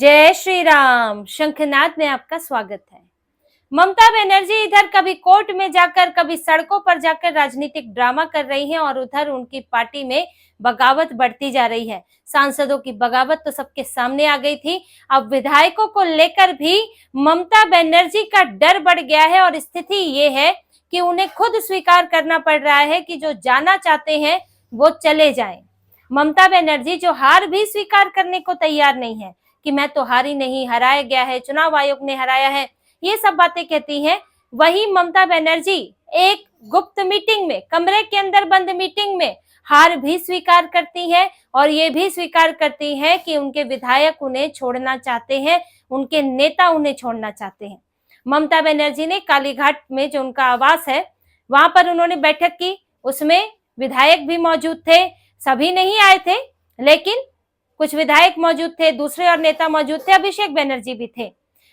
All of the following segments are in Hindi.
जय श्री राम। शंखनाद में आपका स्वागत है। ममता बनर्जी इधर कभी कोर्ट में जाकर कभी सड़कों पर जाकर राजनीतिक ड्रामा कर रही हैं और उधर उनकी पार्टी में बगावत बढ़ती जा रही है। सांसदों की बगावत तो सबके सामने आ गई थी। अब विधायकों को लेकर भी ममता बनर्जी का डर बढ़ गया है और स्थिति ये है कि उन्हें खुद स्वीकार करना पड़ रहा है कि जो जाना चाहते हैं वो चले जाएं। ममता बनर्जी जो हार भी स्वीकार करने को तैयार नहीं है कि मैं तो हारी नहीं, हराया गया है, चुनाव आयोग ने हराया है, ये सब बातें कहती हैं। वही ममता बनर्जी एक गुप्त मीटिंग में, कमरे के अंदर बंद मीटिंग में हार भी स्वीकार करती हैं और ये भी स्वीकार करती हैं कि उनके विधायक उन्हें छोड़ना चाहते हैं, उनके नेता उन्हें छोड़ना चाहते हैं। ममता बनर्जी ने कालीघाट में जो उनका आवास है वहां पर उन्होंने बैठक की, उसमें विधायक भी मौजूद थे, सभी नहीं आए थे लेकिन कुछ विधायक मौजूद थे, दूसरे और नेता मौजूद थे, अभिषेक बनर्जी भी थे।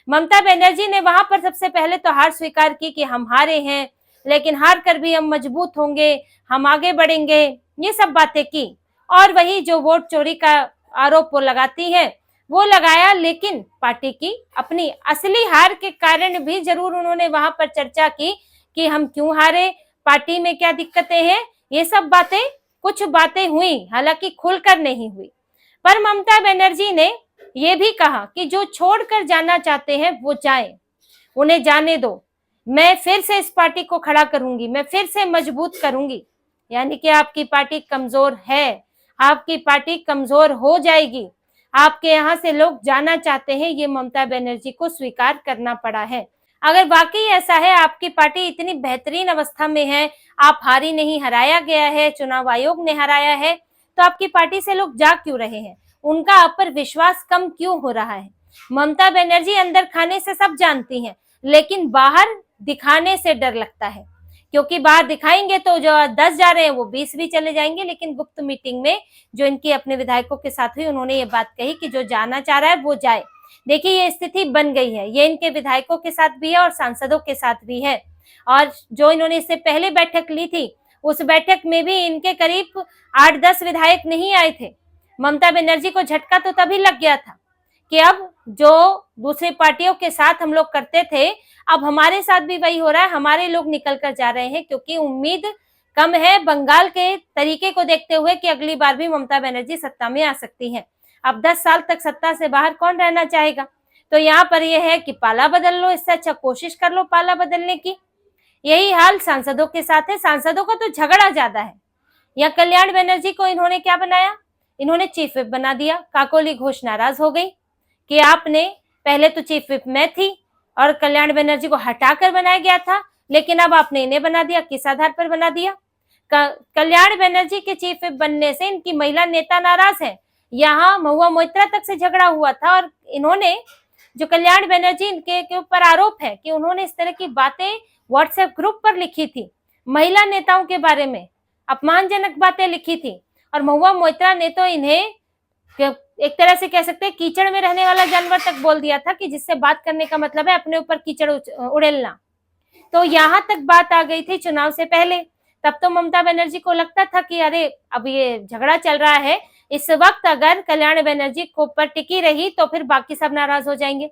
ममता बनर्जी ने वहां पर सबसे पहले तो हार स्वीकार की कि हम हारे हैं लेकिन हार कर भी हम मजबूत होंगे, हम आगे बढ़ेंगे, ये सब बातें की। और वही जो वोट चोरी का आरोप वो लगाती है वो लगाया, लेकिन पार्टी की अपनी असली हार के कारण भी जरूर उन्होंने वहां पर चर्चा की कि हम क्यों हारे, पार्टी में क्या दिक्कतें हैं, ये सब बातें, कुछ बातें हुई, हालांकि खुलकर नहीं हुई। पर ममता बनर्जी ने यह भी कहा कि जो छोड़कर जाना चाहते हैं वो जाएं, उन्हें जाने दो, मैं फिर से इस पार्टी को खड़ा करूंगी, मैं फिर से मजबूत करूंगी। यानी कि आपकी पार्टी कमजोर है, आपकी पार्टी कमजोर हो जाएगी, आपके यहाँ से लोग जाना चाहते हैं, ये ममता बनर्जी को स्वीकार करना पड़ा है। अगर वाकई ऐसा है, आपकी पार्टी इतनी बेहतरीन अवस्था में है, आप हारी नहीं, हराया गया है, चुनाव आयोग ने हराया है, तो आपकी पार्टी से लोग जा क्यों रहे हैं, उनका आप पर विश्वास कम क्यों हो रहा है। ममता बनर्जी अंदर खाने से सब जानती हैं लेकिन बाहर दिखाने से डर लगता है, क्योंकि बाहर दिखाएंगे तो जो 10 जा रहे हैं वो 20 भी चले जाएंगे। लेकिन गुप्त मीटिंग में जो इनकी अपने विधायकों के साथ हुई, उन्होंने ये बात कही कि जो जाना चाह रहा है वो जाए। देखिए ये स्थिति बन गई है, ये इनके विधायकों के साथ भी है और सांसदों के साथ भी है। और जो इन्होंने इससे पहले बैठक ली थी उस बैठक में भी इनके करीब 8-10 विधायक नहीं आए थे। ममता बनर्जी को झटका तो तभी लग गया था कि अब जो दूसरी पार्टियों के साथ हम लोग करते थे अब हमारे साथ भी वही हो रहा है, हमारे लोग निकल कर जा रहे हैं, क्योंकि उम्मीद कम है बंगाल के तरीके को देखते हुए कि अगली बार भी ममता बनर्जी सत्ता में आ सकती है। अब 10 साल तक सत्ता से बाहर कौन रहना चाहेगा। तो यहाँ पर यह है कि पाला बदल लो, इससे अच्छा कोशिश कर लो पाला बदलने की। यही हाल सांसदों के साथ है, सांसदों का तो झगड़ा ज्यादा है। या कल्याण बनर्जी को इन्होंने क्या बनाया, इन्होंने चीफ विप बना दिया। काकोली घोष नाराज हो गई कि आपने, पहले तो चीफ विप मैं थी और कल्याण बनर्जी को हटाकर बनाया गया था, लेकिन अब आपने इन्हें बना दिया, किस आधार पर बना दिया। कल्याण बनर्जी के चीफ विप बनने से इनकी महिला नेता नाराज है। यहाँ महुआ मोइत्रा तक से झगड़ा हुआ था और इन्होंने, जो कल्याण बनर्जी इनके ऊपर आरोप है कि उन्होंने इस तरह की बातें व्हाट्सएप ग्रुप पर लिखी थी, महिला नेताओं के बारे में अपमानजनक बातें लिखी थी। और महुआ मोइत्रा ने तो इन्हें एक तरह से कह सकते हैं कीचड़ में रहने वाला जानवर तक बोल दिया था कि जिससे बात करने का मतलब है अपने ऊपर कीचड़ उड़ेलना। तो यहाँ तक बात आ गई थी चुनाव से पहले। तब तो ममता बनर्जी को लगता था कि अरे अब ये झगड़ा चल रहा है, इस वक्त अगर कल्याण बनर्जी को पर टिकी रही तो फिर बाकी सब नाराज हो जाएंगे।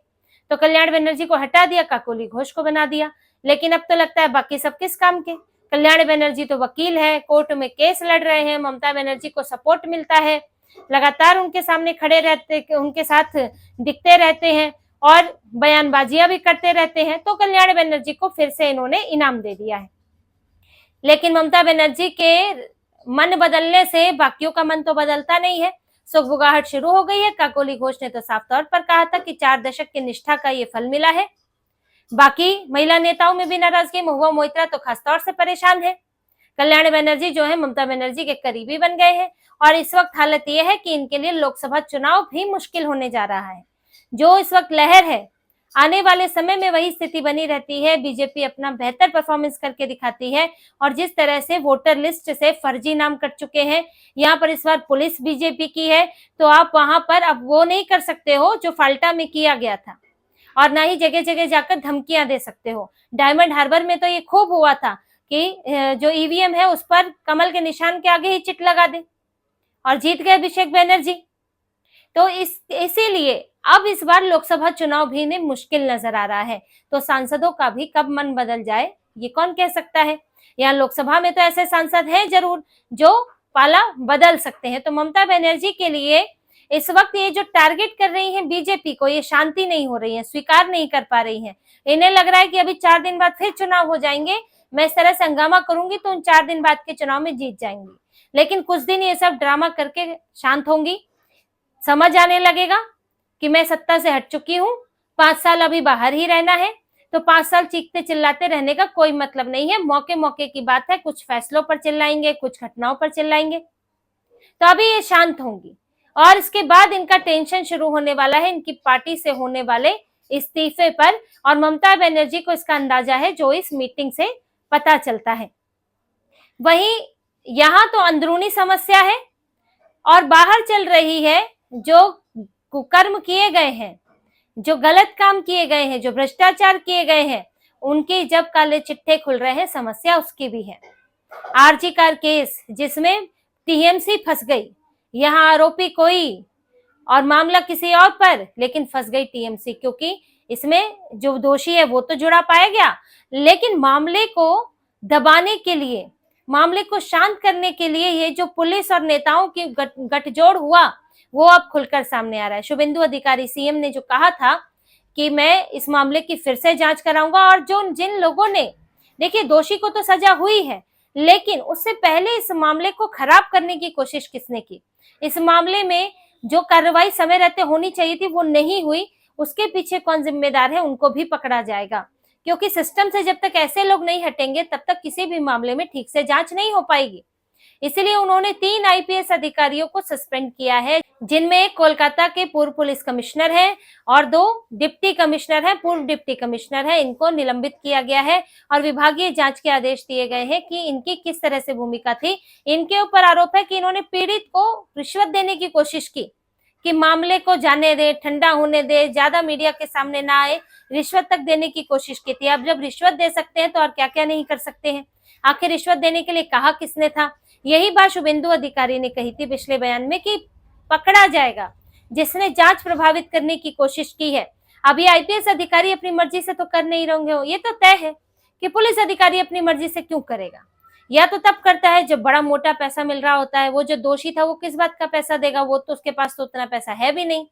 तो कल्याण बनर्जी को हटा दिया, काकोली घोष को बना दिया। लेकिन अब तो लगता है बाकी सब किस काम के। कल्याण बनर्जी तो वकील है, कोर्ट में केस लड़ रहे हैं, ममता बनर्जी को सपोर्ट मिलता है, लगातार उनके सामने खड़े रहते, उनके साथ दिखते रहते हैं और बयानबाजियां भी करते रहते हैं। तो कल्याण बनर्जी को फिर से इन्होंने इनाम दे दिया है। लेकिन ममता बनर्जी के मन बदलने से बाकियों का मन तो बदलता नहीं है। सुगबुगाहट शुरू हो गई है। काकोली घोष ने तो साफ तौर पर कहा था कि 4 दशक की निष्ठा का ये फल मिला है। बाकी महिला नेताओं में भी नाराजगी, महुआ मोइत्रा तो खासतौर से परेशान है। कल्याण बनर्जी जो है ममता बनर्जी के करीबी बन गए हैं और इस वक्त हालत यह है कि इनके लिए लोकसभा चुनाव भी मुश्किल होने जा रहा है। जो इस वक्त लहर है, आने वाले समय में वही स्थिति बनी रहती है। बीजेपी अपना बेहतर परफॉर्मेंस करके दिखाती है और जिस तरह से वोटर लिस्ट से फर्जी नाम कट चुके हैं, यहाँ पर इस बार पुलिस बीजेपी की है, तो आप वहां पर अब वो नहीं कर सकते हो जो फाल्टा में किया गया था, और ना ही जगह जगह जाकर धमकियां दे सकते हो। डायमंड हार्बर में तो ये खूब हुआ था कि जो ईवीएम है उस पर कमल के निशान के आगे ही चिट लगा दे और जीत गए अभिषेक बनर्जी। तो इसीलिए अब इस बार लोकसभा चुनाव भी ने मुश्किल नजर आ रहा है। तो सांसदों का भी कब मन बदल जाए ये कौन कह सकता है। यहाँ लोकसभा में तो ऐसे सांसद हैं जरूर जो पाला बदल सकते हैं। तो ममता बनर्जी के लिए इस वक्त ये जो टारगेट कर रही हैं बीजेपी को, ये शांति नहीं हो रही है, स्वीकार नहीं कर पा रही हैं। इन्हें लग रहा है कि अभी 4 दिन बाद फिर चुनाव हो जाएंगे, मैं इस तरह से हंगामा करूंगी तो उन 4 दिन बाद के चुनाव में जीत जाएंगी। लेकिन कुछ दिन ये सब ड्रामा करके शांत होंगी, समझ आने लगेगा कि मैं सत्ता से हट चुकी हूँ, 5 साल अभी बाहर ही रहना है, तो 5 साल चीखते चिल्लाते रहने का कोई मतलब नहीं है। मौके मौके की बात है, कुछ फैसलों पर चिल्लाएंगे, कुछ घटनाओं पर चिल्लाएंगे। तो अभी ये शांत होंगी और इसके बाद इनका टेंशन शुरू होने वाला है इनकी पार्टी से होने वाले इस्तीफे पर। और ममता बनर्जी को इसका अंदाजा है जो इस मीटिंग से पता चलता है। वहीं यहाँ तो अंदरूनी समस्या है और बाहर चल रही है जो कुकर्म किए गए हैं, जो गलत काम किए गए हैं, जो भ्रष्टाचार किए गए हैं, उनके जब काले चिट्ठे खुल रहे हैं, समस्या उसकी भी है। आरजी कार केस जिसमें टीएमसी फंस गई, यहाँ आरोपी कोई और मामला किसी और पर, लेकिन फंस गई टीएमसी, क्योंकि इसमें जो दोषी है वो तो जुड़ा पाया गया, लेकिन मामले को दबाने के लिए, मामले को शांत करने के लिए ये जो पुलिस और नेताओं की गठजोड़ हुआ वो अब खुलकर सामने आ रहा है। शुभेंदु अधिकारी सीएम ने जो कहा था कि मैं इस मामले की फिर से जांच कराऊंगा, और जो जिन लोगों ने, देखिए दोषी को तो सजा हुई है, लेकिन उससे पहले इस मामले को खराब करने की कोशिश किसने की, इस मामले में जो कार्रवाई समय रहते होनी चाहिए थी वो नहीं हुई, उसके पीछे कौन जिम्मेदार है उनको भी पकड़ा जाएगा। क्योंकि सिस्टम से जब तक ऐसे लोग नहीं हटेंगे तब तक किसी भी मामले में ठीक से जांच नहीं हो पाएगी। इसलिए उन्होंने 3 आईपीएस अधिकारियों को सस्पेंड किया है, जिनमें एक कोलकाता के पूर्व पुलिस कमिश्नर हैं और 2 डिप्टी कमिश्नर हैं, पूर्व डिप्टी कमिश्नर हैं। इनको निलंबित किया गया है और विभागीय जांच के आदेश दिए गए हैं कि इनकी किस तरह से भूमिका थी। इनके ऊपर आरोप है कि इन्होंने पीड़ित को रिश्वत देने की कोशिश की कि मामले को जाने दे, ठंडा होने दे, ज्यादा मीडिया के सामने ना आए, रिश्वत तक देने की कोशिश की थी। अब जब रिश्वत दे सकते हैं तो और क्या क्या नहीं कर सकते हैं। आखिर रिश्वत देने के लिए कहा किसने था? यही बात शुभेंदु अधिकारी ने कही थी पिछले बयान में कि पकड़ा जाएगा जिसने जांच प्रभावित करने की कोशिश की है। अब ये आईपीएस अधिकारी अपनी मर्जी से तो कर नहीं रहे हो, ये तो तय है कि पुलिस अधिकारी अपनी मर्जी से क्यों करेगा, या तो तब करता है जब बड़ा मोटा पैसा मिल रहा होता है। वो जो दोषी था वो किस बात का पैसा देगा, वो तो उसके पास तो उतना पैसा है भी नहीं।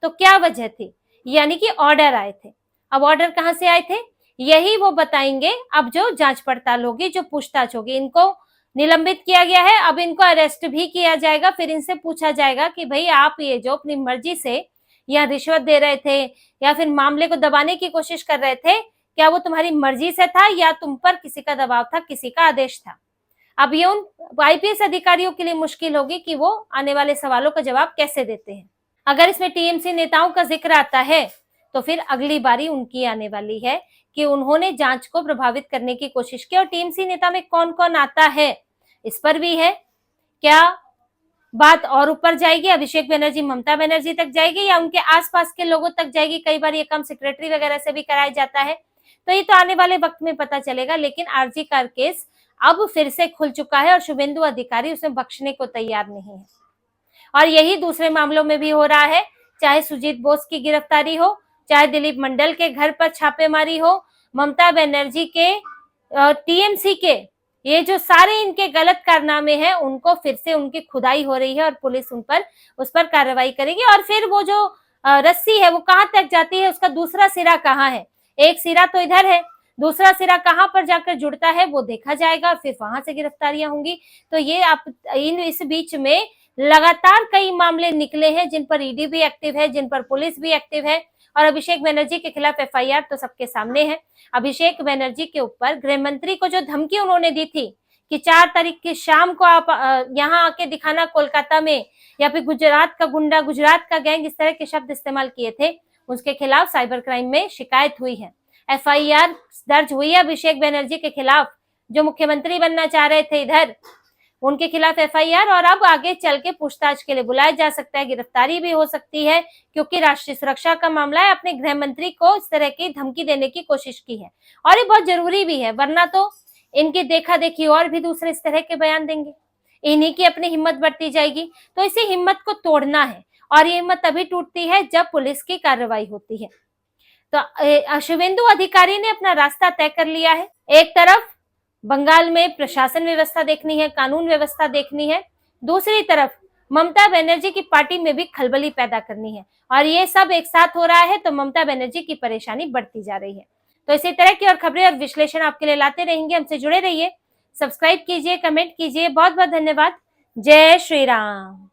तो क्या वजह थी? यानी कि ऑर्डर आए थे। अब ऑर्डर कहाँ से आए थे यही वो बताएंगे। अब जो जांच पड़ताल होगी, जो पूछताछ होगी, इनको निलंबित किया गया है, अब इनको अरेस्ट भी किया जाएगा। फिर इनसे पूछा जाएगा कि भाई आप ये जो अपनी मर्जी से या रिश्वत दे रहे थे या फिर मामले को दबाने की कोशिश कर रहे थे, क्या वो तुम्हारी मर्जी से था या तुम पर किसी का दबाव था, किसी का आदेश था? अब ये उन आईपीएस अधिकारियों के लिए मुश्किल होगी कि वो आने वाले सवालों का जवाब कैसे देते हैं। अगर इसमें टीएमसी नेताओं का जिक्र आता है तो फिर अगली बारी उनकी आने वाली है कि उन्होंने जांच को प्रभावित करने की कोशिश की। और टीएमसी नेता में कौन कौन आता है इस पर भी है। क्या बात और ऊपर जाएगी, अभिषेक बनर्जी ममता बनर्जी तक जाएगी या उनके आसपास के लोगों तक जाएगी? कई बार ये काम सेक्रेटरी वगैरह से भी कराया जाता है, तो ये तो आने वाले वक्त में पता चलेगा। लेकिन आरजी कार केस अब फिर से खुल चुका है और शुभेंदु अधिकारी उसे बख्शने को तैयार नहीं है। और यही दूसरे मामलों में भी हो रहा है, चाहे सुजीत बोस की गिरफ्तारी हो, चाहे दिलीप मंडल के घर पर छापेमारी हो, ममता बनर्जी के टीएमसी के ये जो सारे इनके गलत कारनामे हैं उनको फिर से उनकी खुदाई हो रही है और पुलिस उस पर कार्रवाई करेगी। और फिर वो जो रस्सी है वो कहाँ तक जाती है, उसका दूसरा सिरा कहाँ है? एक सिरा तो इधर है, दूसरा सिरा कहाँ पर जाकर जुड़ता है वो देखा जाएगा, फिर वहां से गिरफ्तारियां होंगी। तो ये आप इस बीच में लगातार कई मामले निकले हैं जिन पर ईडी भी एक्टिव है, जिन पर पुलिस भी एक्टिव है। और अभिषेक बनर्जी के खिलाफ एफआईआर तो सबके सामने है। अभिषेक बनर्जी के ऊपर गृह मंत्री को जो धमकी उन्होंने दी थी कि 4 तारीख की शाम को आप यहाँ आके दिखाना कोलकाता में, या फिर गुजरात का गुंडा, गुजरात का गैंग, इस तरह के शब्द इस्तेमाल किए थे, उसके खिलाफ साइबर क्राइम में शिकायत हुई है, एफआईआर दर्ज हुई है अभिषेक बनर्जी के खिलाफ। जो मुख्यमंत्री बनना चाह रहे थे इधर, उनके खिलाफ एफआईआर, और अब आगे चल के पूछताछ के लिए बुलाया जा सकता है, गिरफ्तारी भी हो सकती है, क्योंकि राष्ट्रीय सुरक्षा का मामला है। अपने गृह मंत्री को इस तरह की धमकी देने की कोशिश की है और ये बहुत जरूरी भी है, वरना तो इनकी देखा देखी और भी दूसरे इस तरह के बयान देंगे, इन्हीं की अपनी हिम्मत बढ़ती जाएगी। तो इसी हिम्मत को तोड़ना है और ये हिम्मत तभी टूटती है जब पुलिस की कार्रवाई होती है। तो शुभेंदु अधिकारी ने अपना रास्ता तय कर लिया है। एक तरफ बंगाल में प्रशासन व्यवस्था देखनी है, कानून व्यवस्था देखनी है, दूसरी तरफ ममता बनर्जी की पार्टी में भी खलबली पैदा करनी है, और ये सब एक साथ हो रहा है तो ममता बनर्जी की परेशानी बढ़ती जा रही है। तो इसी तरह की और खबरें और विश्लेषण आपके लिए लाते रहेंगे, हमसे जुड़े रहिए, सब्सक्राइब कीजिए, कमेंट कीजिए। बहुत बहुत धन्यवाद। जय श्री राम।